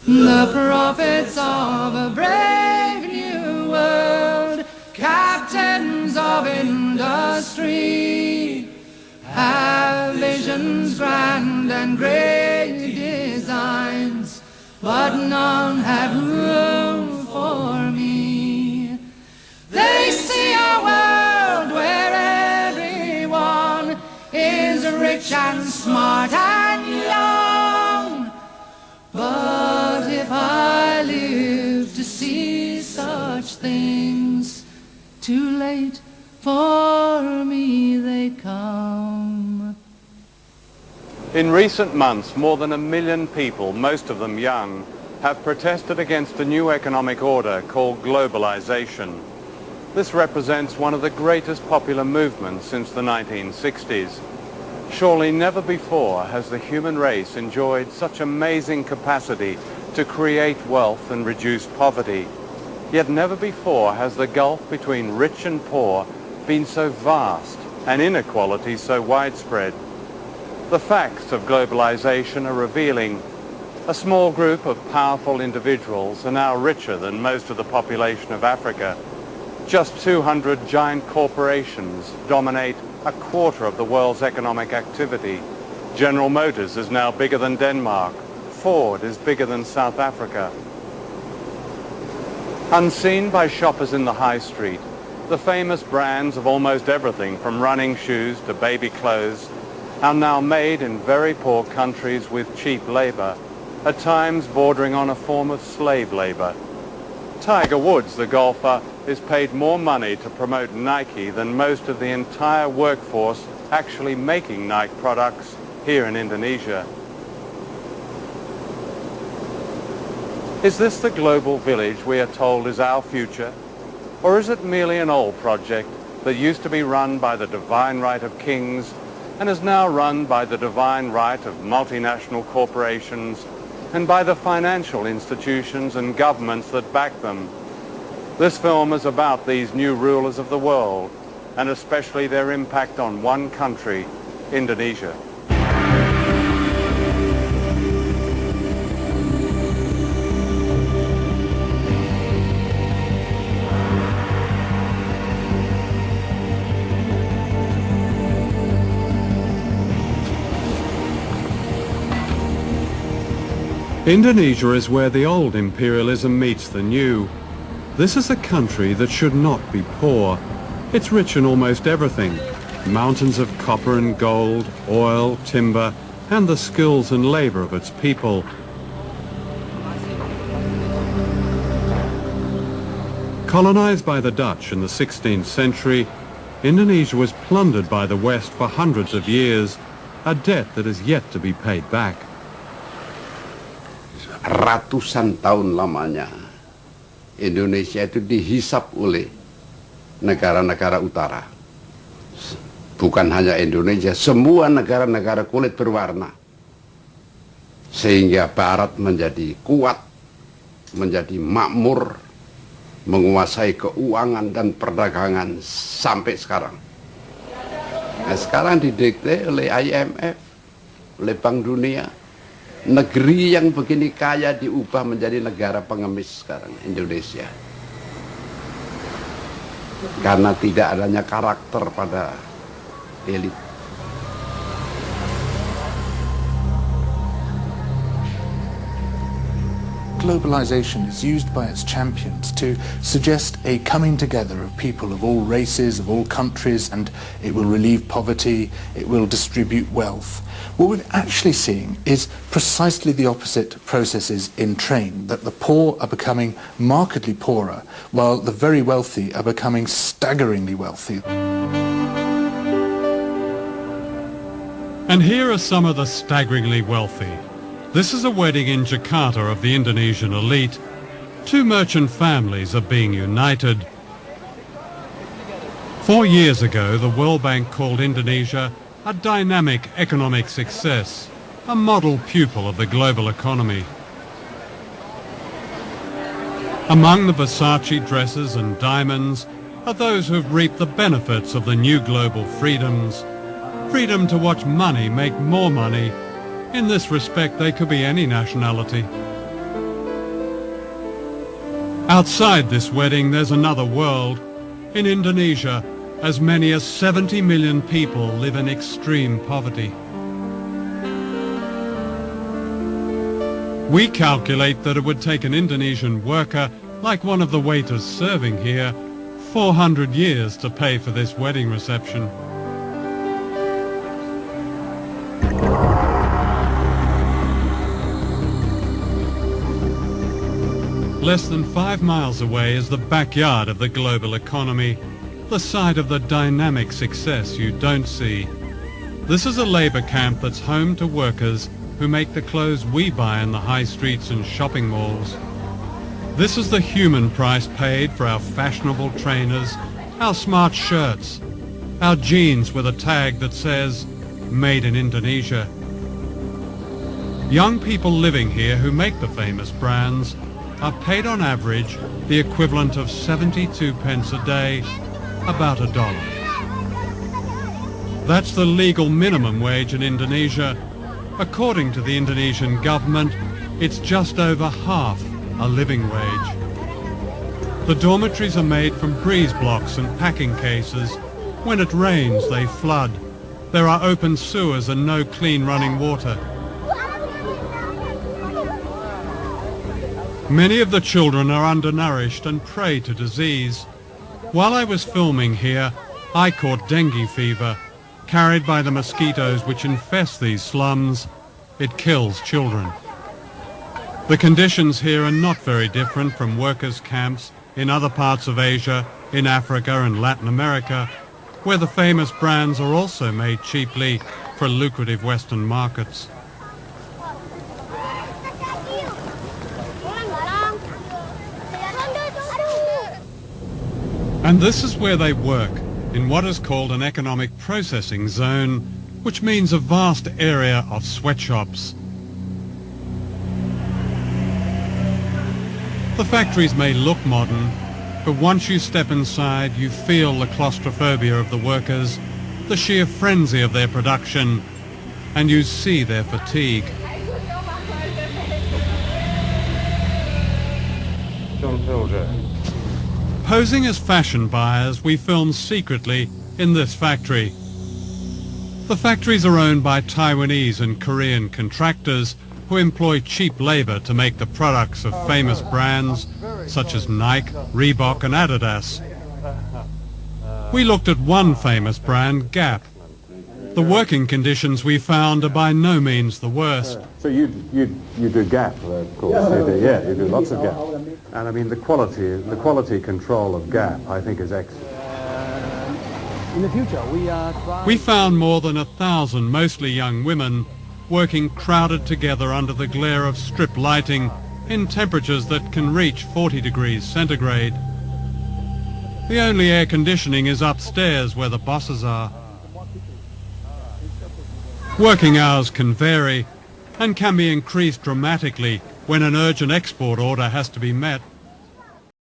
the prophets of a brave new world, captains of industry, have visions grand and great designs, but none have room for me. They see a world where everyone is rich and smart and young, but if I live to see such things, too late for me they come. In recent months, more than 1 million people, most of them young, have protested against a new economic order called globalization. This represents one of the greatest popular movements since the 1960s. Surely never before has the human race enjoyed such amazing capacity to create wealth and reduce poverty. Yet never before has the gulf between rich and poor been so vast and inequality so widespread. The facts of globalization are revealing. A small group of powerful individuals are now richer than most of the population of Africa. Just 200 giant corporations dominate a quarter of the world's economic activity. General Motors is now bigger than Denmark. Ford is bigger than South Africa. Unseen by shoppers in the high street, the famous brands of almost everything from running shoes to baby clothes are now made in very poor countries with cheap labor, at times bordering on a form of slave labor. Tiger Woods, the golfer, is paid more money to promote Nike than most of the entire workforce actually making Nike products here in Indonesia. Is this the global village we are told is our future? Or is it merely an old project that used to be run by the divine right of kings and is now run by the divine right of multinational corporations and by the financial institutions and governments that back them? This film is about these new rulers of the world, and especially their impact on one country, Indonesia. Indonesia is where the old imperialism meets the new. This is a country that should not be poor. It's rich in almost everything. Mountains of copper and gold, oil, timber, and the skills and labor of its people. Colonized by the Dutch in the 16th century, Indonesia was plundered by the West for hundreds of years, a debt that is yet to be paid back. Ratusan tahun lamanya Indonesia itu dihisap oleh negara-negara utara. Bukan hanya Indonesia, semua negara-negara kulit berwarna. Sehingga Barat menjadi kuat, menjadi makmur, menguasai keuangan dan perdagangan sampai sekarang. Nah, sekarang didikte oleh IMF, oleh Bank Dunia. Negeri yang begini kaya diubah menjadi negara pengemis sekarang, Indonesia. Karena tidak adanya karakter pada elit. Globalization is used by its champions to suggest a coming together of people of all races, of all countries, and it will relieve poverty, it will distribute wealth. What we're actually seeing is precisely the opposite processes in train, that the poor are becoming markedly poorer, while the very wealthy are becoming staggeringly wealthy. And here are some of the staggeringly wealthy. This is a wedding in Jakarta of the Indonesian elite. Two merchant families are being united. 4 years ago, the World Bank called Indonesia a dynamic economic success, a model pupil of the global economy. Among the Versace dresses and diamonds are those who have reaped the benefits of the new global freedoms. Freedom to watch money make more money. In this respect, they could be any nationality. Outside this wedding, there's another world. In Indonesia, as many as 70 million people live in extreme poverty. We calculate that it would take an Indonesian worker, like one of the waiters serving here, 400 years to pay for this wedding reception. Less than 5 miles away is the backyard of the global economy, the site of the dynamic success you don't see. This is a labour camp that's home to workers who make the clothes we buy in the high streets and shopping malls. This is the human price paid for our fashionable trainers, our smart shirts, our jeans with a tag that says, "Made in Indonesia." Young people living here who make the famous brands are paid on average the equivalent of 72 pence a day, about $1. That's the legal minimum wage in Indonesia. According to the Indonesian government, it's just over half a living wage. The dormitories are made from breeze blocks and packing cases. When it rains, they flood. There are open sewers and no clean running water. Many of the children are undernourished and prey to disease. While I was filming here, I caught dengue fever, carried by the mosquitoes which infest these slums. It kills children. The conditions here are not very different from workers' camps in other parts of Asia, in Africa and Latin America, where the famous brands are also made cheaply for lucrative Western markets. And this is where they work, in what is called an economic processing zone, which means a vast area of sweatshops. The factories may look modern, but once you step inside, you feel the claustrophobia of the workers, the sheer frenzy of their production, and you see their fatigue. Posing as fashion buyers, we film secretly in this factory. The factories are owned by Taiwanese and Korean contractors who employ cheap labor to make the products of famous brands such as Nike, Reebok and Adidas. We looked at one famous brand, Gap. The working conditions we found are by no means the worst. So you do Gap, of course. You do lots of Gap. And I mean the quality control of Gap, I think, is excellent. In the future, We found more than 1,000 mostly young women working crowded together under the glare of strip lighting in temperatures that can reach 40 degrees centigrade. The only air conditioning is upstairs where the bosses are. Working hours can vary and can be increased dramatically when an urgent export order has to be met.